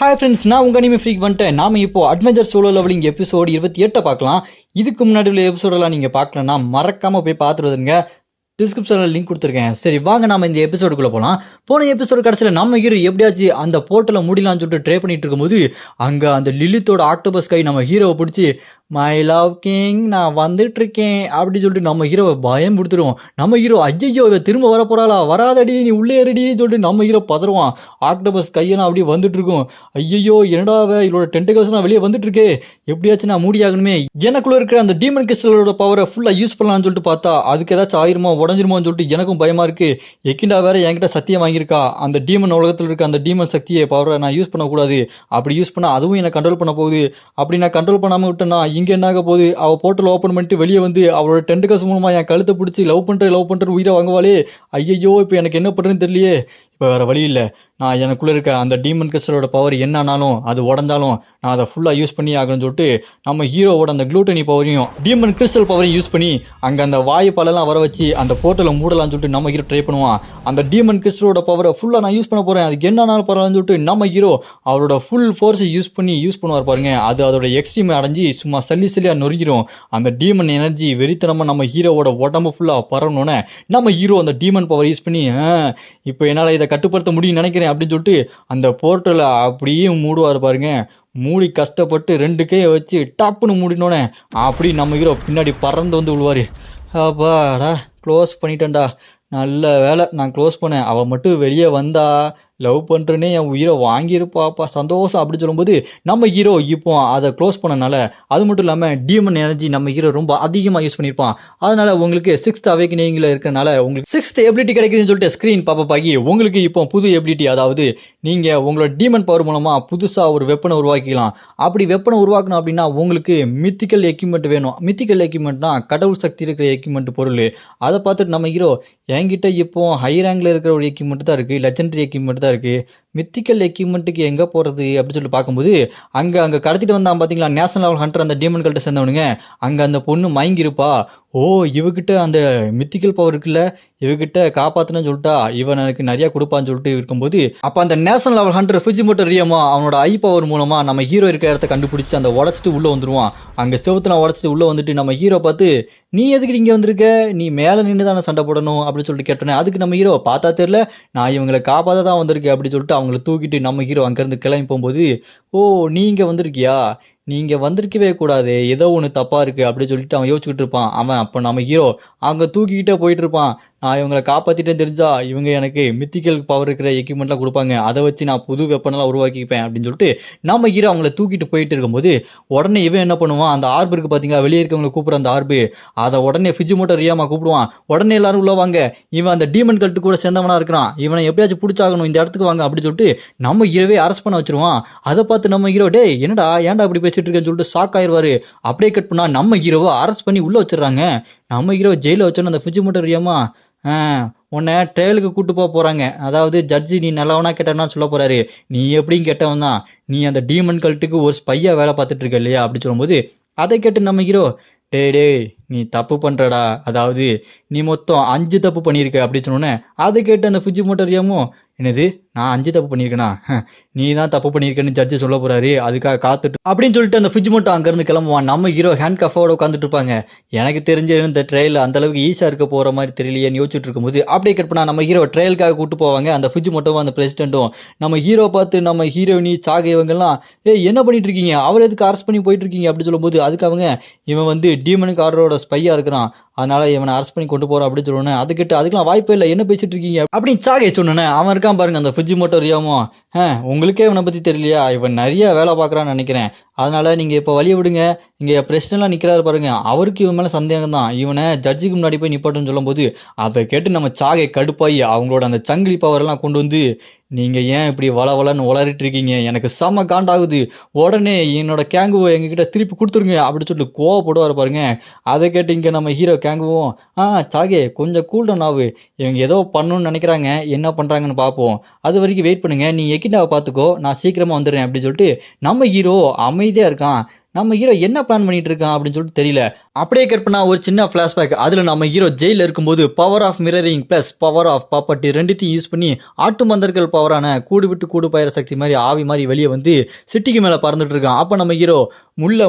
Hi friends, நான் உங்கள் anime freak வந்துட்டேன். நாம் இப்போ அட்வென்ச்சர் சோலோ லெவலிங் எபிசோடு 28 பார்க்கலாம். இதுக்கு முன்னாடி உள்ள எபிசோடெல்லாம் நீங்கள் பார்க்கலன்னா மறக்காமல் போய் பார்த்துட்டு வந்துருங்க. டிஸ்கிரிப்ஷனில் லிங்க் கொடுத்துருக்கேன். சரி வாங்க நம்ம இந்த எபிசோடுக்குள்ளே போகலாம். போன எபிசோடு கடைசியில் நம்ம ஹீரோ எப்படியாச்சும் அந்த போர்ட்டலை முடியலான்னு சொல்லிட்டு ட்ரை பண்ணிட்டு இருக்கும்போது அங்கே அந்த லிலித்தோட ஆக்டோபஸ் கை நம்ம ஹீரோவை பிடிச்சி மை லவ் கிங் நான் வந்துட்டு இருக்கேன் அப்படின்னு சொல்லிட்டு நம்ம ஹீரோவை பயம் கொடுத்துருவோம். நம்ம ஹீரோ ஐயோ இவ திரும்ப வர போறாளா, வராதடி நீ உள்ளே ஏறடின்னு சொல்லிட்டு நம்ம ஹீரோ பதறுவான். ஆக்டோபஸ் கையெல்லாம் அப்படியே வந்துட்டு இருக்கும். ஐயோ என்னடாவ இவளோட டென்டகல்ஸ்லாம் வெளியே வந்துட்டு இருக்கே, எப்படியாச்சும் நான் மூடியாகணுமே. எனக்குள்ள இருக்கிற அந்த டீமன் கிறிஸ்டலோட பவரை ஃபுல்லாக யூஸ் பண்ணலாம்னு சொல்லிட்டு பார்த்தா அதுக்கு ஏதாச்சும் ஆயிருமோ உடஞ்சிருமோன்னு சொல்லிட்டு எனக்கும் பயமா இருக்கு. எக்கிண்டா வேற என்கிட்ட சத்தியம் வாங்கியிருக்கா, அந்த டீமன் உலகத்தில் இருக்க அந்த டீமன் சக்தியை பவரை நான் யூஸ் பண்ணக்கூடாது. அப்படி யூஸ் பண்ணால் அதுவும் என்னை கண்ட்ரோல் பண்ண போகுது. அப்படி நான் கண்ட்ரோல் பண்ணாமல் விட்டேன்னா இங்கே என்ன ஆக போகுது. அவள் போர்ட்டல் ஓப்பன் பண்ணிட்டு வெளியே வந்து அவளோட டென்டகல்ஸ் மூலமாக என் கழுத்தை பிடிச்சி லவ் பண்ணுற உயிரை வாங்குவாளே. ஐயோ இப்போ எனக்கு என்ன பண்ணுறதுன்னு தெரியலையே. இப்போ வேறு வழி இல்லை, நான் எனக்குள்ளே இருக்க அந்த டீமன் கிறிஸ்டலோட பவர் என்னன்னாலும் அது உடஞ்சாலும் நான் அதை ஃபுல்லாக யூஸ் பண்ணி ஆகணும்னு சொல்லிட்டு நம்ம ஹீரோவோட அந்த க்ளூட்டனி பவரையும் டீமன் கிறிஸ்டல் பவரையும் யூஸ் பண்ணி அங்கே அந்த வாயு பலெல்லாம் வர வச்சு அந்த போர்ட்டலை மூடலாம்னு சொல்லிட்டு நம்ம ஹீரோ ட்ரை பண்ணுவான். அந்த டீமன் கிறிஸ்டலோட பவரை ஃபுல்லாக நான் யூஸ் பண்ண போகிறேன், அதுக்கு என்னன்னாலும் பரவாயில்லன்னு சொல்லிட்டு நம்ம ஹீரோ அவரோட ஃபுல் ஃபோர்ஸை யூஸ் பண்ணுவார் பாருங்க. அது அதோட எக்ஸ்ட்ரீமை அடைஞ்சி சும்மா சல்லியாக நொறுங்கிடும். அந்த டீமன் எனர்ஜி வெறித்தனமாக நம்ம ஹீரோவோட உடம்பு ஃபுல்லாக பரவணுன்னே நம்ம ஹீரோ அந்த டீமன் பவர் யூஸ் பண்ணி இப்போ என்னால் இதை கட்டுப்படுத்த முடியும்னு நினைக்கிறேன் அப்படின்னு சொல்லிட்டு அந்த போர்ட்டலை அப்படியே மூடுவார் பாருங்க. மூடி கஷ்டப்பட்டு 2 கையை வச்சு டாப்புன்னு மூடினோன்னே அப்படி நம்ம ஹீரோ பின்னாடி பறந்து வந்து விழுவார். அப்பாடா க்ளோஸ் பண்ணிட்டேன்டா, நல்ல வேலை நான் க்ளோஸ் பண்ணேன். அவள் மட்டும் வெளியே வந்தா லவ் பண்ணுறேன்னே என் உயிரை வாங்கியிருப்பாப்பா சந்தோஷம் அப்படின்னு சொல்லும்போது நம்ம ஹீரோ இப்போ அதை க்ளோஸ் பண்ணனால அது மட்டும் இல்லாமல் டீமன் எனர்ஜி நம்ம ஹீரோ ரொம்ப அதிகமாக யூஸ் பண்ணியிருப்பான். அதனால் உங்களுக்கு 6th அவேக்கனிங்கில் இருக்கிறனால உங்களுக்கு 6th எபிலிட்டி கிடைக்குதுன்னு சொல்லிட்டு ஸ்க்ரீன் பாப்பப் ஆகி உங்களுக்கு இப்போ புது எபிலிட்டி, அதாவது நீங்கள் உங்களோட டீமன் பவர் மூலமாக புதுசாக ஒரு வெப்பனை உருவாக்கிக்கலாம். அப்படி வெப்பனை உருவாக்கணும் அப்படின்னா உங்களுக்கு மித்திக்கல் எக்யூப்மெண்ட் வேணும். மித்திக்கல் எக்யூப்மெண்ட்னா கடவுள் சக்தி இருக்கிற எக்யூப்மெண்ட் பொருள். அதை பார்த்துட்டு நம்ம ஹீரோ என்கிட்ட இப்போ ஹை ரேங்கில் இருக்கிற ஒரு எக்யூப்மெண்ட் தான் இருக்குது, லெஜெண்டரி எக்யூப்மெண்ட் தான் இருக்குது, மித்திக்கல் எக்யூப்மெண்ட்டுக்கு எங்கே போகிறது அப்படின்னு சொல்லி பார்க்கும்போது அங்கே கடத்திட்டு வந்தான் பார்த்தீங்களா நேஷனல் லெவல் ஹண்டர் அந்த டீமன் கல்ட்ட சேர்ந்தவனுங்க. அங்கே அந்த பொண்ணு மயங்கிருப்பா. ஓ இவகிட்ட அந்த மித்திக்கல் பவர் இருக்குல்ல, இவகிட்ட காப்பாற்றுன்னு சொல்லிட்டா இவன் எனக்கு நிறையா கொடுப்பான்னு சொல்லிட்டு இருக்கும்போது அப்போ அந்த நேஷனல் லெவல் ஹண்டர் ஃபிஜிமோட்டோ ரியமா அவனோட ஐ பவர் மூலமாக நம்ம ஹீரோ இருக்கிற இடத்த கண்டுபிடிச்சி அந்த உடச்சிட்டு உள்ளே வந்துடுவான். அங்கே செவத்தில் உடச்சிட்டு உள்ளே வந்துட்டு நம்ம ஹீரோ பார்த்து நீ எதுக்கு இங்கே வந்திருக்க, நீ மேலே நின்று தானே சண்டை போடணும் அப்படின்னு சொல்லிட்டு கேட்டோன்னே அதுக்கு நம்ம ஹீரோ பார்த்தா தெரியல நான் இவங்களை காப்பாற்ற தான் வந்திருக்கேன் அப்படின்னு சொல்லிட்டு அவங்கள தூக்கிட்டு நம்ம ஹீரோ அங்கேருந்து கிளம்பி போகும்போது ஓ நீங்கள் வந்திருக்கியா, நீங்கள் வந்திருக்கவே கூடாது, ஏதோ ஒன்று தப்பாக இருக்குது அப்படின்னு சொல்லிட்டு அவன் யோசிச்சுக்கிட்டு இருப்பான். அவன் அப்போ நம்ம ஹீரோ அங்கே தூக்கிக்கிட்டே போயிட்டு இருப்பான். நான் இவங்களை காப்பாற்றிட்டேன்னு தெரிஞ்சா இவங்க எனக்கு மித்திக்கல் பவர் இருக்கிற எக்யூப்மெண்ட்லாம் கொடுப்பாங்க, அதை வச்சு நான் புது வெப்பனெல்லாம் உருவாக்கிப்பேன் அப்படின்னு சொல்லிட்டு நம்ம ஹீரோ அவங்கள தூக்கிட்டு போயிட்டு இருக்கும்போது உடனே இவன் என்ன பண்ணுவான், அந்த ஆர்பு இருக்குது பார்த்தீங்களா வெளியே இருக்கவங்களை கூப்பிட்ற அந்த ஆர்பு, அதை உடனே ஃபிஜிமோட்டோ ரியாமா கூப்பிடுவான். உடனே எல்லாரும் உள்ள வாங்க, இவன் அந்த டீமன் கல்ட்டு கூட சேர்ந்தவனா இருக்கிறான், இவனை எப்படியாச்சும் பிடிச்சாகணும், இந்த இடத்துக்கு வாங்க அப்படின்னு சொல்லிட்டு நம்ம ஹீரோவே அரெஸ்ட் பண்ண வச்சிருவான். அதை பார்த்து நம்ம ஹீரோ டே என்னடா ஏன்டா அப்படி பேசிட்டு இருக்கேன்னு சொல்லிட்டு ஷாக் ஆயிடுவாரு. அப்படியே கட் பண்ணா நம்ம ஹீரோவை அரெஸ்ட் பண்ணி உள்ளே வச்சிடறாங்க. நம்ம ஹீரோ ஜெயிலில் வச்சோன்னு அந்த ஃபிஜிமோட்டோ ரியாமா உன்னை ட்ரையலுக்கு கூட்டு போகிறாங்க, அதாவது ஜட்ஜி நீ நல்லவனா கேட்டனா சொல்ல போகிறாரு, நீ எப்படின்னு கேட்டவன் தான், நீ அந்த டீமன் கல்ட்டுக்கு ஒரு ஸ்பையாக வேலை பார்த்துட்டு இருக்க இல்லையா அப்படி சொல்லும்போது அதை கேட்டு நம்ம ஹீரோ டேய் நீ தப்பு பண்ணுறடா, அதாவது நீ மொத்தம் 5 தப்பு பண்ணியிருக்க அப்படின்னு சொன்னோன்னே அதை கேட்டு அந்த ஃபிஜிமோட்டோ ரியாமோ என்னது நான் 5 தப்பு பண்ணியிருக்கேனா, நீ தான் தப்பு பண்ணியிருக்கேன்னு ஜட்ஜி சொல்ல போகிறாரு, அதுக்காக காத்துட்டு அப்படின்னு சொல்லிட்டு அந்த ஃபிஜிமோட்டோ அங்கேருந்து கிளம்புவான். நம்ம ஹீரோ ஹேண்ட் கஃபோட உட்காந்துட்டு இருப்பாங்க. எனக்கு தெரிஞ்ச இந்த ட்ரையல் அந்தளவுக்கு ஈஸியாக இருக்க போகிற மாதிரி தெரியலையேன்னு யோசிச்சுட்டு இருக்கும்போது அப்படியே கட் பண்ணால் நம்ம ஹீரோ ட்ரையலுக்காக கூட்டு போவாங்க. அந்த ஃபிஜிமோட்டோவும் அந்த பிரசிடென்ட்டும் நம்ம ஹீரோ பார்த்து நம்ம ஹீரோயினி சாக இவங்கெல்லாம் என்ன பண்ணிட்டு இருக்கீங்க, அவர் எதுக்கு அரெஸ்ட் பண்ணி போயிட்டு இருக்கீங்க அப்படி சொல்லும்போது அதுக்கு அவங்க இவன் வந்து டீமனுக்கு ஆர்டரோட ஸ்பையாக இருக்கிறான், அதனால இவனை அரெஸ்ட் பண்ணி கொண்டு போகிறான் அப்படின்னு சொல்லணும். அதுக்கிட்ட அதுக்கெல்லாம் வாய்ப்பே இல்லை, என்ன பேசிட்டு இருக்கீங்க அப்படின்னு சாகை சொன்னேன். அவன் இருக்கான் பாருங்க அந்த ஃபிஜிமோட்டோ ரியாமோ, உங்களுக்கே இவனை பற்றி தெரியலையா, இவன் நிறைய வேலை பார்க்குறான்னு நினைக்கிறேன், அதனால் நீங்கள் இப்போ வழியை விடுங்க, இங்கே பிரசிடென்ட்லாம் நிற்கிறாரு பாருங்க, அவருக்கு இவன் மேலே சந்தேகம் தான், இவனை ஜட்ஜுக்கு முன்னாடி போய் நிப்பாட்டுன்னு சொல்லும்போது அதை கேட்டு நம்ம சாகை கடுப்பாகி அவங்களோட அந்த சங்கிலி பவரெல்லாம் கொண்டு வந்து நீங்கள் ஏன் இப்படி வளன்னு உளறிட்டு இருக்கீங்க, எனக்கு செம்ம காண்டாகுது, உடனே என்னோட கேங்குவை எங்ககிட்ட திருப்பி கொடுத்துருங்க அப்படின்னு சொல்லிட்டு கோவப்படுவார் பாருங்க. அதை கேட்டு இங்கே நம்ம ஹீரோ கேங்குவோம் சாகே கொஞ்சம் கூல்டவுன் ஆகு, இவங்க ஏதோ பண்ணணும்னு நினைக்கிறாங்க, என்ன பண்ணுறாங்கன்னு பார்ப்போம், அது வரைக்கும் வெயிட் பண்ணுங்க, நீ எக்கிண்டாவை பார்த்துக்கோ, நான் சீக்கிரமாக வந்துடுறேன் அப்படின்னு சொல்லிட்டு நம்ம ஹீரோ அமைதியாக இருக்கான். நம்ம ஹீரோ என்ன பிளான் பண்ணிட்டு இருக்கான் அப்படின்னு சொல்லிட்டு தெரியல. அப்படியே கட் பண்ணா ஒரு சின்ன ஃபிளாஷ்பேக். அதுல நம்ம ஹீரோ ஜெயில இருக்கும்போது power of mirroring plus power of property ரெண்டுத்தையும் யூஸ் பண்ணி ஆட்டு மந்தர்கள் பவரான கூடு விட்டு கூடு பயிர சக்தி மாதிரி ஆவி மாதிரி வெளியே வந்து சிட்டிக்கு மேல பறந்துட்டு இருக்கான். அப்ப நம்ம ஹீரோ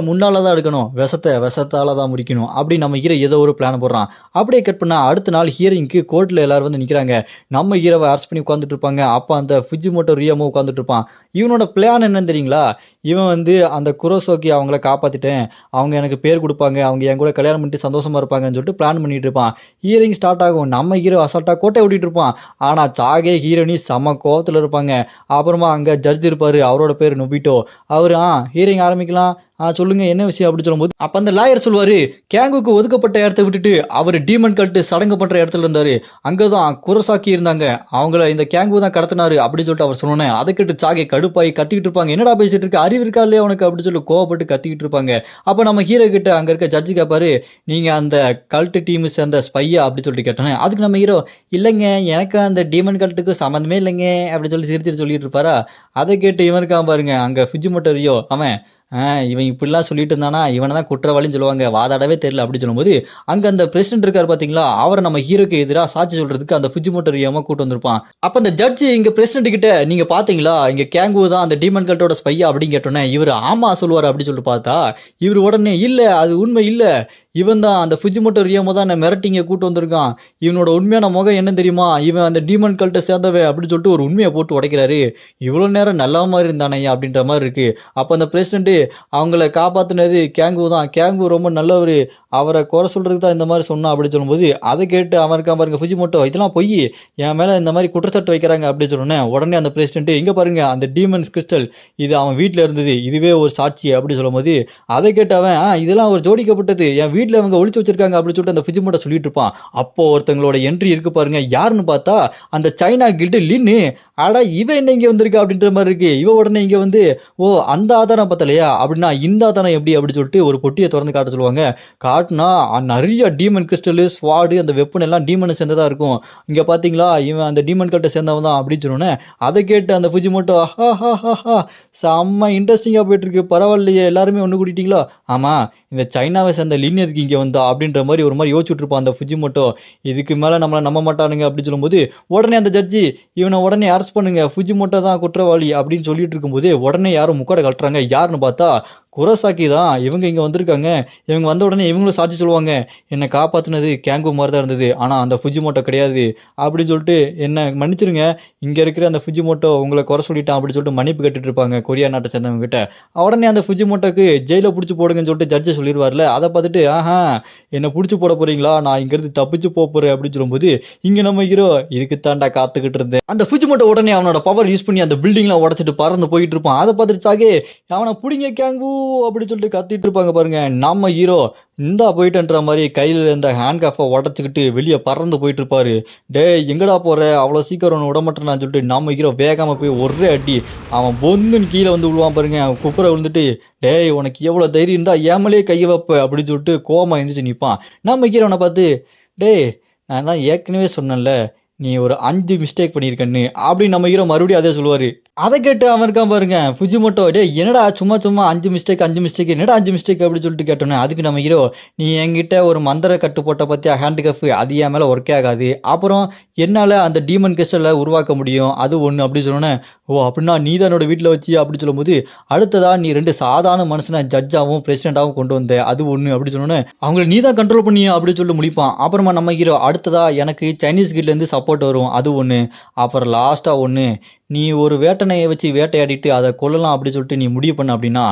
முன்னால தான் எடுக்கணும், விஷத்தால தான் முடிக்கணும் அப்படி நம்ம ஹீரோ ஏதோ ஒரு பிளான் போடுறான். அப்படியே கட் பண்ணா அடுத்த நாள் ஹீரோயிங்க்கு கோர்ட்ல எல்லாரும் வந்து நிக்கிறாங்க. நம்ம ஹீரோவை அரெஸ்ட் பண்ணி உட்காந்துட்டு இருப்பாங்க. அப்ப அந்த ஃபுஜிமோட்டோ ரியோமோ உட்காந்துட்டு இருப்பான். இவனோட பிளான் என்னன்னு தெரியுங்களா? இவன் வந்து அந்த குரோசோக்கி அவங்கள காப்பாத்திட்டேன், அவங்க எனக்கு பேர் கொடுப்பாங்க, அவங்க என் கூட கல்யாணம் பண்ணிட்டு சந்தோஷமா இருப்பாங்கன்னு சொல்லிட்டு பிளான் பண்ணிட்டு இருப்பான். ஹீரோயின் ஸ்டார்ட் ஆகும். நம்ம ஹீரோ அசால்ட்டா கோட்டை ஓட்டிட்டு இருப்பான். ஆனா சாகே ஹீரோயினி செம கோவத்துல இருப்பாங்க. அப்புறமா அங்க ஜட்ஜ் இருப்பாரு, அவரோட பேர் நொபிட்டோ. அவரு ஹீரோயின் ஆரம்பிக்கலாம், சொல்லுங்க என்ன விஷயம் அப்படி சொல்லும்போது அப்ப அந்த லாயர் சொல்லுவாரு, கேங்குக்கு ஒதுக்கப்பட்ட இடத்த விட்டுட்டு அவர் டீமன் கல்ட்டு சடங்கு பண்ற இடத்துல இருந்தாரு, அங்கதான் குரோசாக்கி இருந்தாங்க, அவங்கள இந்த கேங்கு தான் கடத்தினாரு அப்படின்னு சொல்லிட்டு அவர் சொன்னேன். அதை கேட்டு சாகே கடுப்பாய் கத்திக்கிட்டு இருப்பாங்க. என்னடா பேசிட்டு இருக்க, அறிவு இருக்கா இல்லையா உனக்கு அப்படின்னு சொல்லி கோவப்பட்டு கத்திக்கிட்டு இருப்பாங்க. அப்ப நம்ம ஹீரோ கிட்ட அங்க இருக்க ஜட்ஜு கேட்பாரு, நீங்க அந்த கல்ட்டு டீம் சேர்ந்த ஸ்பையா அப்படின்னு சொல்லிட்டு கேட்டேன். அதுக்கு நம்ம ஹீரோ, இல்லைங்க எனக்கு அந்த டீமன் கல்ட்டுக்கு சம்மந்தமே இல்லைங்க அப்படின்னு சொல்லி சிரிச்சிட்டு சொல்லிட்டு இருப்பாரா. அதை கேட்டு இவனுக்கா பாருங்க அங்க ஃபுஜிமோட்டோ ரியோ, அவன் இவன் இப்படிலாம் சொல்லிட்டு இருந்தானா இவனை தான் குற்றவாளின்னு சொல்லுவாங்க, வாதாடவே தெரியல அப்படின்னு சொல்லும்போது அங்க அந்த பிரசிடென்ட் இருக்காரு பாத்தீங்களா, அவரை நம்ம ஹீரோக்கு எதிராக சாட்சி சொல்றதுக்கு அந்த ஃபுஜிமோட்டோ ரியோமா கூட்டு வந்திருப்பான். அப்ப அந்த ஜட்ஜ் இங்க பிரசிடென்ட் கிட்ட, நீங்க பாத்தீங்களா இங்க கேங்கு தான் அந்த டீமன் கல்ட்டோட ஸ்பையா அப்படின்னு கேட்டோன்னே இவர் ஆமா சொல்லுவாரு அப்படின்னு சொல்லிட்டு பார்த்தா இவர் உடனே இல்ல அது உண்மை இல்ல, இவன் தான் அந்த ஃபுஜிமோட்டோ ரியோமோ தான் மிரட்டிங்க கூட்டு வந்திருக்கான், இவனோட உண்மையான முகம் என்ன தெரியுமா, இவன் அந்த டீமன் கல்ட்டை சேர்ந்தவன் அப்படின்னு சொல்லிட்டு ஒரு உண்மையை போட்டு உடைக்கிறாரு. இவ்வளவு நேரம் நல்ல மாதிரி இருந்தானே அப்படின்ற மாதிரி இருக்கு. அப்ப அந்த பிரசிடென்ட், அவங்கள காப்பாத்தினது கேங்கு தான், கேங்கு ரொம்ப நல்லவர், அவரை குறை சொல்றதுக்கு தான் இந்த மாதிரி சொன்னா அப்படின்னு சொல்லும்போது அதை கேட்டு அவருக்கா பாருங்க ஃபுஜிமோட்டோ, இதெல்லாம் பொய், என் மேல இந்த மாதிரி குற்றச்சாட்டு வைக்கிறாங்க அப்படின்னு சொன்னேன். உடனே அந்த பிரசிடென்ட், இங்க பாருங்க அந்த டீமன்ஸ் கிறிஸ்டல் இது அவன் வீட்டுல இருந்தது, இதுவே ஒரு சாட்சி அப்படி சொல்லும்போது அதை கேட்டு அவன், இதெல்லாம் ஒரு ஜோடிக்கப்பட்டது, என் வீட்டுல அவங்க ஒளிச்சு வச்சிருக்காங்க அப்படின்னு சொல்லிட்டு அந்த ஃபுஜிமோட்டோ சொல்லிட்டு இருப்பான். அப்போ ஒருத்தங்களோட என்ட்ரி இருக்கு பாருங்க, யாருன்னு பார்த்தா அந்த சைனா கில்டு லின்னு. அட இவன் என்ன இங்க வந்திருக்கா அப்படின்ற மாதிரி இருக்கு. இவ உடனே இங்க வந்து, ஓ அந்த ஆதாரம் பார்த்தலையா அப்படின்னா இந்த ஆதாரம் எப்படி அப்படின்னு சொல்லிட்டு ஒரு பொட்டியை திறந்து காட்ட சொல்லுவாங்க. காட்டினா நிறைய டீமன் கிறிஸ்டல் ஸ்வாடு அந்த வெப்பன் எல்லாம் டீமனை சேர்ந்ததா இருக்கும். இங்க பாத்தீங்களா இவன் அந்த டீமன் கல்ட்டை சேர்ந்தவன் தான் அப்படின்னு சொன்னோன்னே அதை கேட்டு அந்த ஃபுஜிமோட்டோ, செம்ம இன்ட்ரெஸ்டிங்கா போயிட்டு இருக்கு, பரவாயில்லையே எல்லாருமே ஒன்று கூட்டிட்டீங்களா, ஆமா இந்த சைனாவை சேர்ந்த லின் எதுக்கு இங்கே வந்தா அப்படின்ற மாதிரி ஒரு மாதிரி யோசிச்சுட்டு இருப்பான் அந்த ஃபுஜிமோட்டோ. இதுக்கு மேலே நம்மளை நம்ப மாட்டானுங்க அப்படின்னு சொல்லும்போது உடனே அந்த ஜட்ஜி, இவனை உடனே அரெஸ்ட் பண்ணுங்க, ஃபுஜிமோட்டோ தான் குற்றவாளி அப்படின்னு சொல்லிட்டு இருக்கும்போது உடனே யாரும் முக்காடை கட்டுறாங்க. யாருன்னு பார்த்தா குரோசாக்கி தான். இவங்க இங்கே வந்திருக்காங்க. இவங்க வந்த உடனே இவங்களும் சாட்சி சொல்லுவாங்க, என்னை காப்பாற்றினது கேங்கு மாதிரி தான் இருந்தது, ஆனால் அந்த ஃபுஜிமோட்டோ கிடையாது அப்படின்னு சொல்லிட்டு என்னை மன்னிச்சிருங்க, இங்கே இருக்கிற அந்த ஃபுஜிமோட்டோ உங்களை குறை சொல்லிட்டான் அப்படின்னு சொல்லிட்டு மன்னிப்பு கேட்டுட்டு இருப்பாங்க கொரியா நாட்டை சேர்ந்தவங்க கிட்ட. உடனே அந்த ஃபுஜிமோட்டோக்கு ஜெயில பிடிச்சி போடுங்கன்னு சொல்லிட்டு ஜட்ஜை சொல்லிடுவார்ல. அதை பார்த்துட்டு, என்னை பிடிச்சி போட போறீங்களா, நான் இங்கிருந்து தப்பிச்சு போறேன் அப்படின்னு சொல்லும்போது இங்கே நம்ம ஹீரோ, இதுக்கு தாண்டா காத்துக்கிட்டு இருந்தேன். அந்த ஃபுஜிமோட்டோ உடனே அவனோட பவர் யூஸ் பண்ணி அந்த பில்டிங்லாம் உடச்சிட்டு பறந்து போயிட்டு இருப்பான். அதை பார்த்துட்டு சாகே, அவனை பிடிங்க கேங்கு அப்படி சொல்லிட்டு கத்திட்டு இருப்பாங்க பாருங்க. நம்ம ஹீரோ இந்தா போயிட்டுன்ற மாதிரி கையில் இருந்த ஹேண்ட் கஃபை உடச்சிக்கிட்டு வெளியே பறந்து போயிட்டு இருப்பாரு. டே எங்கடா போற, அவ்வளோ சீக்கிரம் விட மாட்டேன்னு சொல்லிட்டு நம்ம ஹீரோ வேகமாக போய் ஒரே அடி, அவன் பொந்துன்னு கீழே வந்து விழுவான் பாருங்க. அவன் குப்புற விழுந்துட்டு, டேய் உனக்கு எவ்வளோ தைரியம் இருந்தா ஏமலே கையை வைப்ப அப்படின்னு சொல்லிட்டு கோமா எழுந்திரிச்சு நிற்பான். நம்ம ஹீரோனை பார்த்து, டேய் நான் தான் ஏற்கனவே சொன்னேன்ல நீ ஒரு 5 மிஸ்டேக் பண்ணியிருக்கன்னு அப்படின்னு நம்ம ஹீரோ மறுபடியும் அதே சொல்லுவார். அதை கேட்டு அவன் இருக்கான் பாருங்க ஃபுஜிமோட்டோ, டே என்னடா சும்மா 5 மிஸ்டேக் என்னடா 5 மிஸ்டேக் அப்படின்னு சொல்லிட்டு கேட்டோன்னே அதுக்கு நம்ம ஹீரோ, நீ என்கிட்ட ஒரு மந்திர கட்டு போட்ட பற்றியா ஹேண்ட் கஃப், அது என் மேலே ஒர்க்கே ஆகாது, அப்புறம் என்னால் அந்த டீமன் கிறிஸ்டலை உருவாக்க முடியும் அது ஒன்று அப்படி சொன்னோன்னே, ஓ அப்படின்னா நீ தான் என்னோட வீட்டில் வச்சு அப்படி சொல்லும்போது அடுத்ததா நீ 2 சாதாரண மனுஷனை ஜட்ஜாகவும் பிரசிடென்ட்டாகவும் கொண்டு வந்த அது ஒன்று அப்படி சொன்னோன்னே அவங்கள நீ தான் கண்ட்ரோல் பண்ணி அப்படின்னு சொல்லி முடிப்பான். அப்புறமா நம்ம ஹீரோ, அடுத்ததா எனக்கு சைனீஸ் கிட்லேருந்து சப்போர்ட் வரும் அது ஒன்று, அப்புறம் லாஸ்ட்டாக ஒன்று, நீ ஒரு வேட்டனையை வச்சு வேட்டையாடிட்டு அதை கொல்லலாம் அப்படி சொல்லிட்டு நீ முடிவு பண்ண அப்படின்னா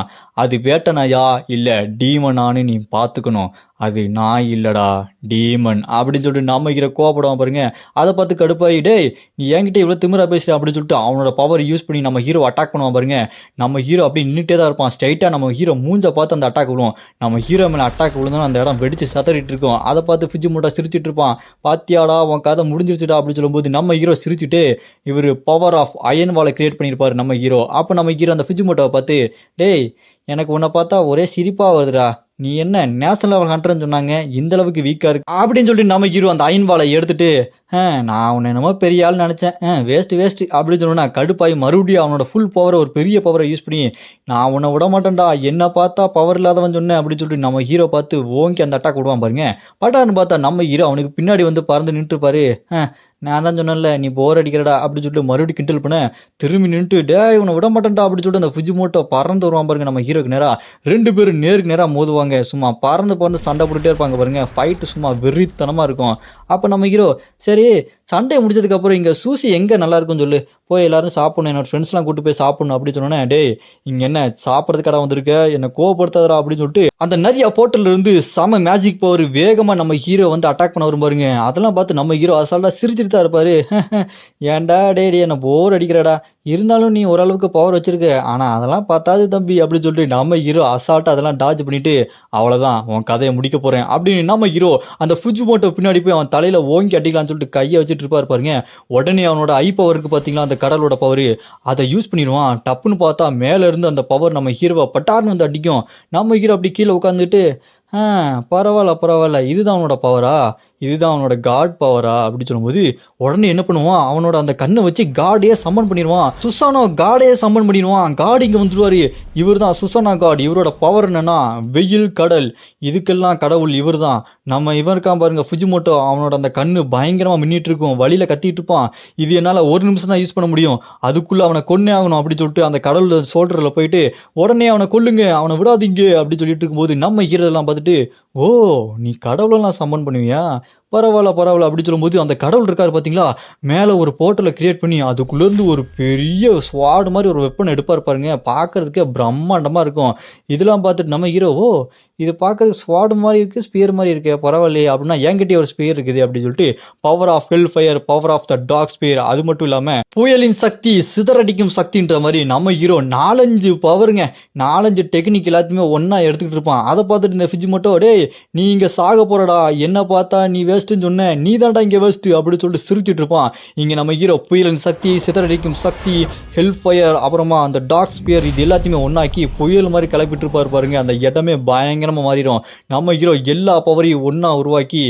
அது வேட்டனையா இல்லை டீமனானு நீ பார்த்துக்கணும், அது நாய் இல்லடா டீமன் அப்படின்னு சொல்லிட்டு நம்ம ஹீரோ கோவப்படுவான் பாருங்க. அதை பார்த்து கடுப்பாகி, டேய் நீ என்கிட்ட இவ்வளோ திமிரா பேசுற அப்படின்னு சொல்லிட்டு அவனோட பவர் யூஸ் பண்ணி நம்ம ஹீரோ அட்டாக் பண்ணுவான் பாருங்க. நம்ம ஹீரோ அப்படி நின்றுட்டே தான் இருப்பான். ஸ்ட்ரைட்டாக நம்ம ஹீரோ மூஞ்ச பார்த்து அந்த அட்டாக் விழுவோம். நம்ம ஹீரோ மேலே அட்டாக் விழுந்தோம் அந்த இடம் வெடிச்சு சத்தறிட்டு இருக்கும். அதை பார்த்து ஃபுஜிமோட்டோ சிரிச்சிட்டு இருப்பான். பாத்தியாடா உன் கதை முடிஞ்சிருச்சுடா அப்படின்னு சொல்லும்போது நம்ம ஹீரோ சிரிச்சுட்டு இவர் பவர் ஆஃப் அயன் வாலை கிரியேட் பண்ணியிருப்பாரு நம்ம ஹீரோ. அப்போ நம்ம ஹீரோ அந்த ஃபுஜிமோட்டோவை பார்த்து, டேய் எனக்கு உன்னை பார்த்தா ஒரே சிரிப்பாக வருதுடா, நீ என்ன நேஷனல் லெவல் ஹண்டர்னு சொன்னாங்க, இந்த அளவுக்கு வீக்கா இருக்கு அப்படின்னு சொல்லிட்டு நம்ம ஹீரோ அந்த அயன் பாலை எடுத்துட்டு நான் உன்னை என்னமோ பெரிய ஆள் நினச்சேன், வேஸ்ட்டு அப்படின்னு சொன்னா கடுப்பாய் மறுபடியும் அவனோட ஃபுல் பவரை ஒரு பெரிய பவரை யூஸ் பண்ணி நான் உன்னை விட மாட்டேன்டா, என்ன பார்த்தா பவர் இல்லாதவன் சொன்னேன் அப்படின்னு சொல்லிட்டு நம்ம ஹீரோ பார்த்து ஓங்கி அந்த அட்டாக் விடுவான் பாருங்க. பட்டான்னு பார்த்தா நம்ம ஹீரோ அவனுக்கு பின்னாடி வந்து பறந்து நின்றுப்பாரு. நான் தான் சொன்னேன்ல நீ போர் அடிக்கிறடா அப்படின்னு சொல்லிட்டு மறுபடியும் கிண்டல் பண்ண திரும்பி நின்றுட்டு இவனை விட மாட்டேன்டா அப்படின்னு சொல்லிட்டு அந்த ஃபுஜிமோட்டோ பறந்து வருவான் பாருங்க. நம்ம ஹீரோக்கு நேரா 2 பேரும் நேருக்கு நேராக மோதுவாங்க. சும்மா பறந்து சண்டை போட்டுட்டே இருப்பாங்க பாருங்க. ஃபைட்டு சும்மா வெறித்தனமாக இருக்கும். அப்போ நம்ம ஹீரோ சரி சண்டை முடிச்சதுக்கப்புறம் இங்கே சூசி எங்கே நல்லா இருக்கும்னு சொல்லு, போய் எல்லாரும் சாப்பிடணும், என்னோட ஃப்ரெண்ட்ஸ்லாம் கூட்டு போய் சாப்பிடணும் அப்படின்னு சொன்னோன்னே டேய் இங்கே என்ன சாப்பிட்றது கடை வந்திருக்க, என்னை கோவப்படுத்தாதரா அப்படின்னு சொல்லிட்டு அந்த நிறைய போர்ட்டல்ல இருந்து செம மேஜிக் பவர் வேகமாக நம்ம ஹீரோ வந்து அட்டாக் பண்ண வரும் பாருங்க. அதெல்லாம் பார்த்து நம்ம ஹீரோ அசால்ட்டாக சிரிச்சிட்டு தான் இருப்பாரு. ஏன்டா டே என்ன போர் அடிக்கிறடா, இருந்தாலும் நீ ஓரளவுக்கு பவர் வச்சிருக்க, ஆனால் அதெல்லாம் பார்த்தாது தம்பி அப்படின்னு சொல்லிட்டு நம்ம ஹீரோ அசால்ட்டாக அதெல்லாம் டாஜ் பண்ணிட்டு அவ்வளோதான் உன் கதையை முடிக்க போகிறேன் அப்படின்னு நம்ம ஹீரோ அந்த ஃபுஜிமோட்டோ பின்னாடி போய் அவன் தலையில் ஓங்கி அடிக்கலாம்னு சொல்லிட்டு கையை வச்சுட்டு இருப்பார் பாருங்க. உடனே அவனோட ஐ பவருக்கு பார்த்தீங்களா அந்த கடலோட பவர், அதை யூஸ் பண்ணிடுவான். டப்புன்னு பார்த்தா மேலே இருந்து அந்த பவர் நம்ம ஹீரோவை பட்டார்னு வந்து அடிக்கும். நம்ம ஹீரோ அப்படி கீழே உட்காந்துட்டு பரவாயில்ல இதுதான் அவனோட பவரா, இதுதான் அவனோட காட் பவரா அப்படி சொல்லும்போது உடனே என்ன பண்ணுவான், அவனோட அந்த கண்ணை வச்சு காடையே சம்மன் பண்ணிடுவான். சுசானோ காடையே சம்மன் பண்ணிடுவான். காட் இங்கே வந்துடுவார். இவர் தான் சுசானா காட். இவரோட பவர் என்னன்னா வெயில் கடல், இதுக்கெல்லாம் கடவுள் இவர் தான். நம்ம இவன் இருக்கான் பாருங்க ஃபுஜிமோட்டோ, அவனோட அந்த கண்ணு பயங்கரமாக மின்னிட்டு இருக்கும், வழியில் கத்திட்டு இருப்பான். இது என்னால் 1 நிமிஷம் தான் யூஸ் பண்ண முடியும், அதுக்குள்ளே அவனை கொன்னே ஆகணும் அப்படின்னு சொல்லிட்டு அந்த கடவுள் சோல்டரில் போயிட்டு உடனே அவனை கொல்லுங்க, அவனை விடாதீங்க அப்படின்னு சொல்லிட்டு இருக்கும்போது நம்ம ஹீரோலாம் பார்த்துட்டு ஓ நீ கடவுளெல்லாம் சம்மன் பண்ணுவியா, பரவாயில்ல அப்படி சொல்லும்போது அந்த கடவுள் இருக்காரு பார்த்தீங்களா, மேலே ஒரு போர்ட்டலை கிரியேட் பண்ணி அதுக்குள்ளேருந்து ஒரு பெரிய ஸ்வாடு மாதிரி ஒரு வெப்பன் எடுப்பார் பாருங்க. பார்க்கறதுக்கே பிரம்மாண்டமாக இருக்கும். இதெல்லாம் பார்த்துட்டு நம்ம ஹீரோ இது பார்க்கறதுக்கு ஸ்வாடு மாதிரி இருக்குது, ஸ்பியர் மாதிரி இருக்கு, பரவாயில்லையே அப்படின்னா என்கிட்டயே ஒரு ஸ்பியர் இருக்குது அப்படின்னு சொல்லிட்டு power of hell fire, power of the dark sphere, அது மட்டும் இல்லாமல் புயலின் சக்தி, சிதறடிக்கும் சக்தின்ற மாதிரி நம்ம ஹீரோ 4-5 பவருங்க, 4-5 டெக்னிக் எல்லாத்தையுமே ஒன்றா எடுத்துக்கிட்டு இருப்பான். அதை பார்த்துட்டு இந்த ஃபிஜிமோட்டோ டேய் நீ இங்கே சாக போறடா, என்ன பார்த்தா நீ வேஸ்ட்டுன்னு சொன்ன, நீ தான்டா இங்கே வேஸ்ட்டு அப்படின்னு சொல்லிட்டு சிரிச்சிட்டு இருப்பான். இங்கே நம்ம ஹீரோ புயலின் சக்தி, சிதறடிக்கும் சக்தி, ஹெல் ஃபயர், அப்புறமா அந்த டாக் ஸ்பியர் இது எல்லாத்தையுமே ஒன்றாக்கி புயல் மாதிரி கிளப்பிட்டு இருப்பார் பாருங்க. அந்த இடமே பயங்கரமாக மாறிடும். நம்ம ஹீரோ எல்லா பவரையும் ஒன்றா உருவாக்கி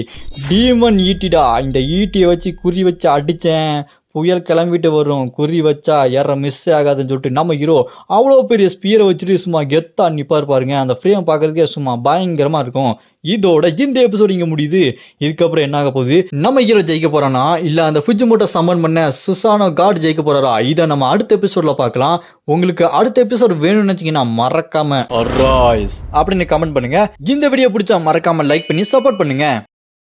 டீமன் ஈட்டிடா, இந்த ஈட்டியை வச்சு குறி வச்சு அடித்தேன் புயல் கிளம்பிட்டு வரும், குறி வச்சா யார மிஸ் ஆகாதுன்னு சொல்லிட்டு நம்ம ஹீரோ அவ்வளோ பெரிய ஸ்பியரை வச்சுட்டு சும்மா கெத்தா நிப்பார் பாருங்க. அந்த ஃப்ரேம் பார்க்கறதுக்கே சும்மா பயங்கரமாக இருக்கும். இதோட இந்த எபிசோட் இங்கே முடியுது. இதுக்கப்புறம் என்ன ஆக போகுது, நம்ம ஹீரோ ஜெயிக்க போறானா இல்லை அந்த ஃபுஜிமோட்டோ சம்மன் பண்ண சுசானோ காட் ஜெயிக்க போறாரா, இதை நம்ம அடுத்த எபிசோட்ல பார்க்கலாம். உங்களுக்கு அடுத்த எபிசோட் வேணும்னு நினைச்சீங்கன்னா மறக்காம அப்படின்னு கமெண்ட் பண்ணுங்க. இந்த வீடியோ பிடிச்சா மறக்காம லைக் பண்ணி சப்போர்ட் பண்ணுங்க.